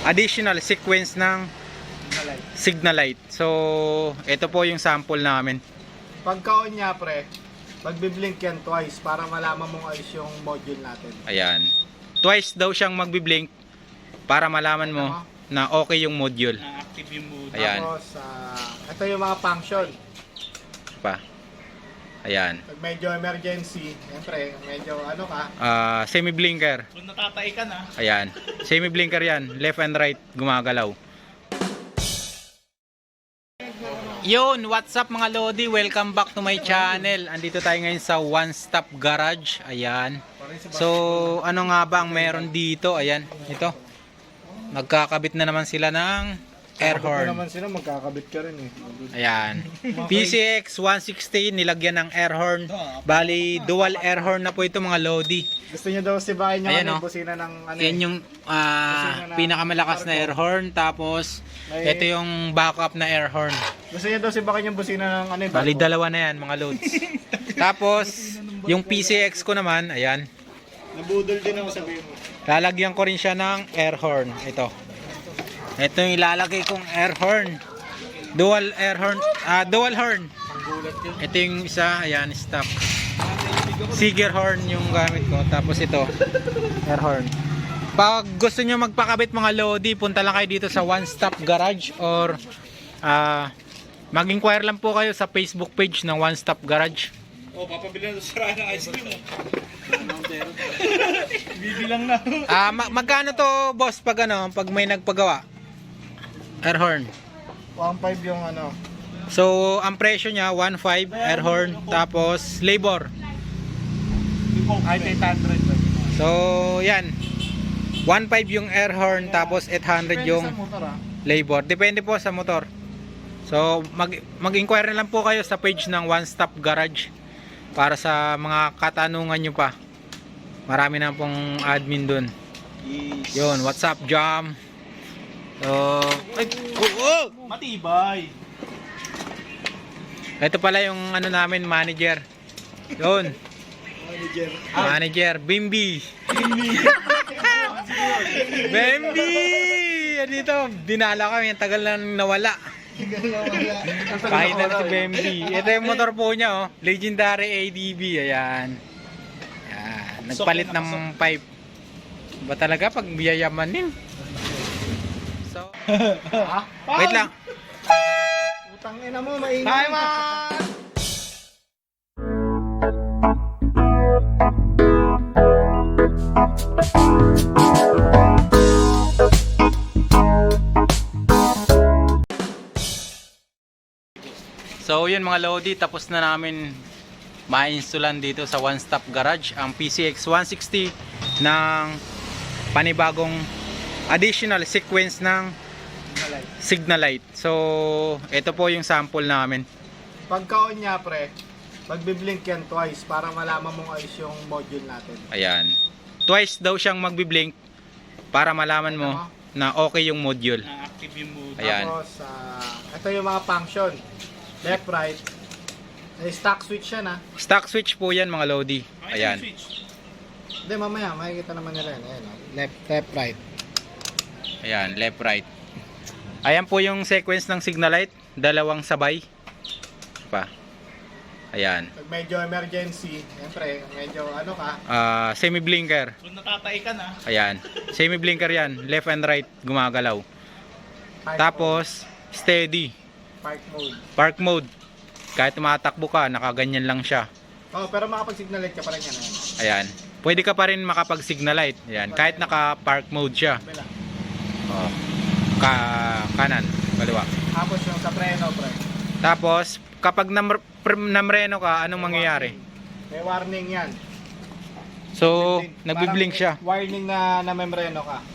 additional sequence ng signal light. So, ito po yung sample namin. Pagka-on niya, pre, magbiblink yan twice para malaman mong ayos yung module natin. Ayan. Twice daw siyang magbi-blink para malaman mo na okay yung module. Na-active yung mode. Ayan. Tapos, ito yung mga function. Pa. Ayan. Pag medyo emergency, siyempre, medyo ano ka, Semi-blinker. Kung natatay ka na, Ayan. Semi-blinker yan. Left and right gumagalaw. Yun, what's up mga Lodi? Welcome back to my channel. Andito tayo ngayon sa One Stop Garage. Ayan. So, ano nga ba ang meron dito? Ayan, ito. Magkakabit na naman sila ng air horn. naman sila, magkakabit ka rin eh. Ayan. PCX 160 nilagyan ng air horn. Bali, dual air horn na po ito mga Lodi. Gusto niyo daw sibahin yung Ayan, ano, oh. busina ng ano. Yan yung pinakamalakas na air horn. Tapos, ito yung backup na air horn. Gusto niyo daw sibahin yung busina ng ano. Bali, dalawa na yan mga Lods. Tapos, yung PCX ko naman, ayan. Nabudol din ako, sabihin mo. Lalagyan ko rin siya ng air horn. Ito yung ilalagay kong air horn. Dual air horn. Dual horn. Ito yung isa. Ayan, stock. Siger horn yung gamit ko. Tapos ito, air horn. Pag gusto nyo magpakabit mga Lodi, punta lang kayo dito sa One Stop Garage or mag-inquire lang po kayo sa Facebook page ng One Stop Garage. oh, papabili na sa sara ng ice cream. Bibilang na. Magkano to, boss, pag may nagpagawa? Air horn. 1.5 yung ano. So, ang presyo niya 1.5 air horn tapos labor. Kahit 800 ba? So, yan. 1.5 yung air horn tapos 800 yung Sa motor labor. Depende po sa motor. So, mag-inquire na lang po kayo sa page ng One Stop Garage para sa mga katanungan nyo pa. Marami na pong admin dun. Yes. Yun, what's up, Jam? So, Matibay. ito pala yung ano namin, manager. Yun. Manager, Bimbi. Bimbi! Yan dito, dinala kami, ang tagal na nawala. Kahit na si Bimbi. Ito yung motor po niya, oh. Legendary ADB, ayan. Ayan. Nagpalit ng pipe. Ba talaga pag biyayamanin? So, wait lang. Utang ina mo, maingay. Time out! So yun mga Lodi, tapos na namin ma-installan dito sa One Stop Garage ang PCX 160 ng panibagong additional sequence ng signal light. So ito po yung sample namin. Pagka-on niya, pre, magbiblink yan twice para malaman mong ayos yung module natin. Ayan. Twice daw siyang magbi-blink para malaman mo na okay yung module. Na-active yung mode. Ayan. Tapos, ito yung mga function. Left, right. Stock switch yan Stock switch po yan mga Lodi. Ayan. Hindi, mamaya, makikita naman nila yan. Ayan, left, right. Ayan, left, right. Ayan po yung sequence ng signal light. Dalawang sabay. Pa. Ayan. Pag medyo emergency, siyempre, medyo ano ka, Semi-blinker. Kung natatay ka na, Ayan. Semi-blinker yan. Left and right gumagalaw. park Tapos, steady. mode, park mode. Park mode. Kahit tumatakbo ka, nakaganyan lang siya. Oh, pero makapag-signal light ka pa rin yan. Ayan. Pwede ka pa rin makapag-signal light. Ayan. Kahit naka-park mode siya. Bila. Oh. Kanan, kaliwa. Tapos yung sa preno, pre. Tapos, kapag namreno ka, anong mangyayari? May warning yan. So, Parang nagbi-blink siya. Warning na membreno ka.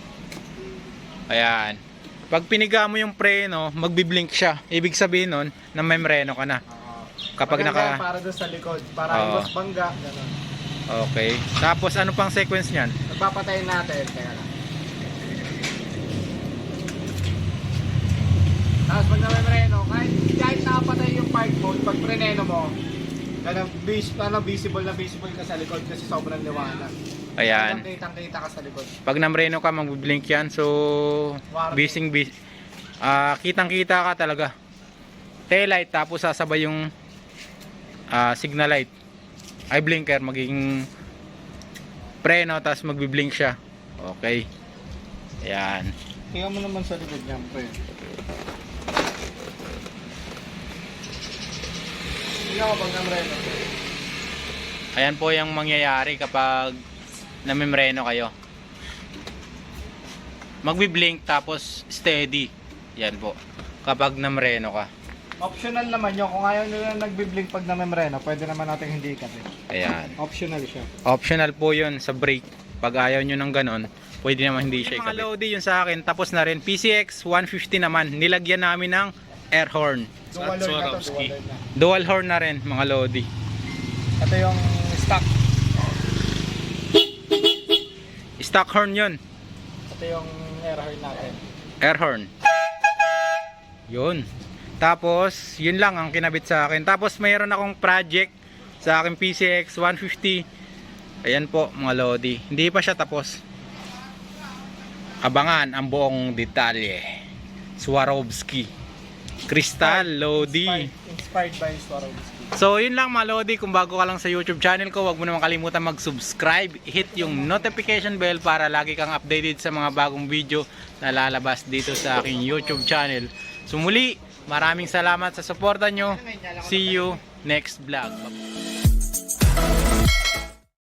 Ayan. Pag piniga mo yung preno, magbi-blink siya. Ibig sabihin nun, na memreno ka na. Kapag Maganda yan para doon sa likod. Para iwas bangga. Ganun. Okay. Tapos, ano pang sequence niyan? Nagpapatayin natin. Kaya lang. Tapos pag na-membreno, kahit nakapatay yung park mode, pag preneno mo, visible na visible ka sa likod kasi sobrang liwanag. Ayan. Kitang-kita ka sa likod. Pag namreno ka, mag-blink yan. So, kitang-kita ka talaga. Tail light, tapos sasabay yung signal light. Ay, blinker, magiging preno, tapos magbi-blink siya. Okay. Ayan. Tingnan mo naman sa likod niya, pre. Tingnan ko pag namreno. Ayan po yung mangyayari kapag namimreno kayo. Magbi-blink tapos steady. Yan po. Kapag namreno ka. Optional naman yun. Kung ayaw nyo na nagbiblink pag namemreno, pwede naman natin hindi ikabit. Ayan. Optional siya. Optional po yun sa brake. Pag ayaw nyo ng ganon, pwede naman hindi siya ikabit. Mga Lodi yun sa akin. Tapos na rin. PCX 150 naman. Nilagyan namin ng air horn. Dual horn na to. Swarovski. Dual horn na. Dual horn na rin mga Lodi. Ito yung stock. Stock horn yun. Ito yung air horn natin. Air horn. Yun. Tapos, yun lang ang kinabit sa akin. Tapos, mayroon akong project sa aking PCX 150. Ayan po, mga Lodi. Hindi pa siya tapos. Abangan ang buong detalye. Swarovski. Crystal, Lodi. Inspired by Swarovski. So, yun lang mga Lodi. Kung bago ka lang sa YouTube channel ko, huwag mo naman kalimutan mag-subscribe. Hit yung notification bell para lagi kang updated sa mga bagong video na lalabas dito sa aking YouTube channel. So, muli, maraming salamat sa suporta nyo. See you next vlog.